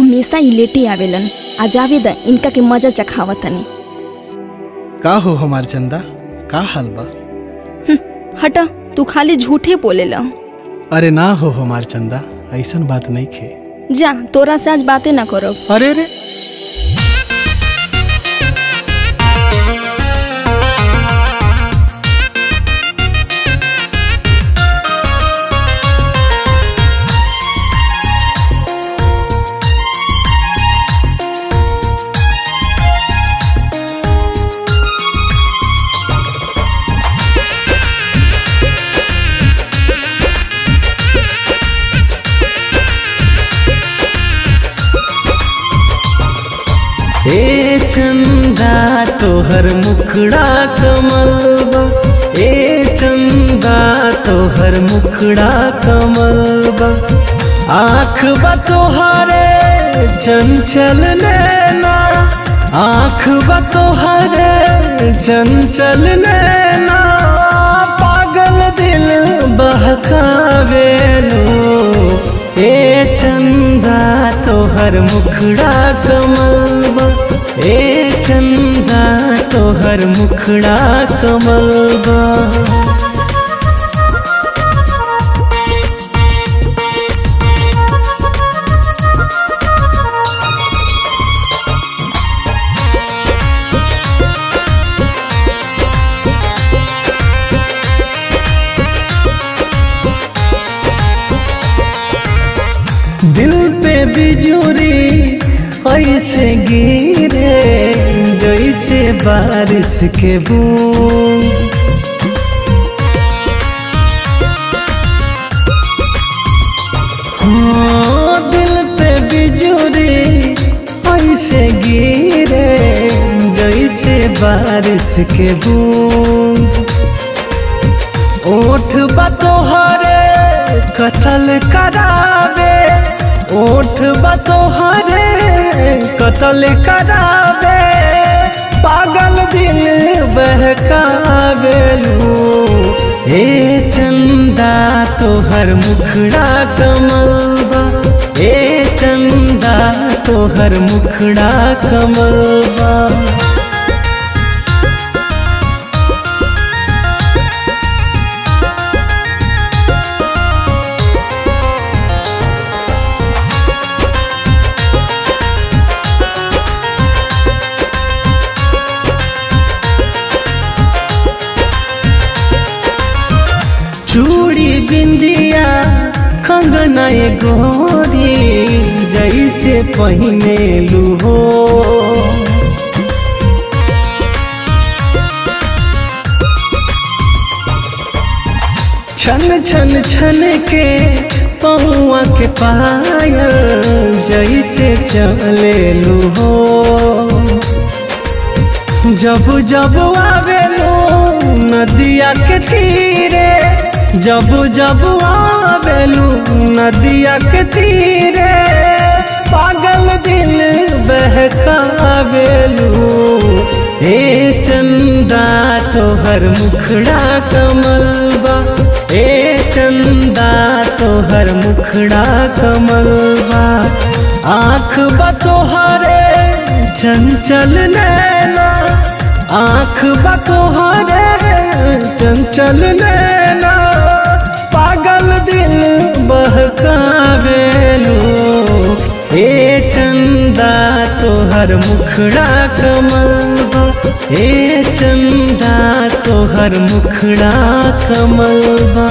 हमेशा ही लेटे आवेलन। आ जावे द इनका के मजा चखावतनी। का हो हमार चंदा, का हाल बा? हटा, तू खाली झूठे बोलेला। अरे ना हो हमार चंदा, ऐसन बात नहीं खे। जा, तोरा से आज बातें ना करो। अरे रे ए चंदा तोहर मुखड़ा कमल बा, ए चंदा तोहर मुखड़ा कमल बा। आँख बा तोहरे चंचल नैना, आँख बा तोहरे चंचल नैना। पागल दिल बहकावेलू, ए चंदा तोहर मुखड़ा कमल बा, ए चंदा तोहर मुखड़ा कमल बा। दिल पे बिजुरी ऐसे गिरे जैसे बारिश के बूंद। दिल पे बिजुरी ऐसे गिरे जैसे बारिश के बूंद। ओठ बा तोहरे कत्ल करावे, ओठ बा तोहरे कत्ल करावे। पागल दिल बहकावेलू, ए चंदा तोहर मुखड़ा कमल बा, ए चंदा तोहर मुखड़ा कमल बा। चूड़ी बिंदिया कंगना गोरी जैसे पहिने लूहो। छन छन छन के पौआ के पायल जैसे चले लूहो। जब जब आवेलो नदिया के तीरे, जब जब आवेलू नदिया के तीरे। पागल दिल बहकावेलू, ए चंदा तोहर मुखड़ा कमल बा, ए चंदा तोहर मुखड़ा कमल बा। आँख बा तोहरे चंचल नैना, आँख बा तोहरे चंचल नैना। पागल दिल बहकावेलू, ए चंदा तोहर मुखड़ा कमल बा, ए चंदा तोहर मुखड़ा कमल बा।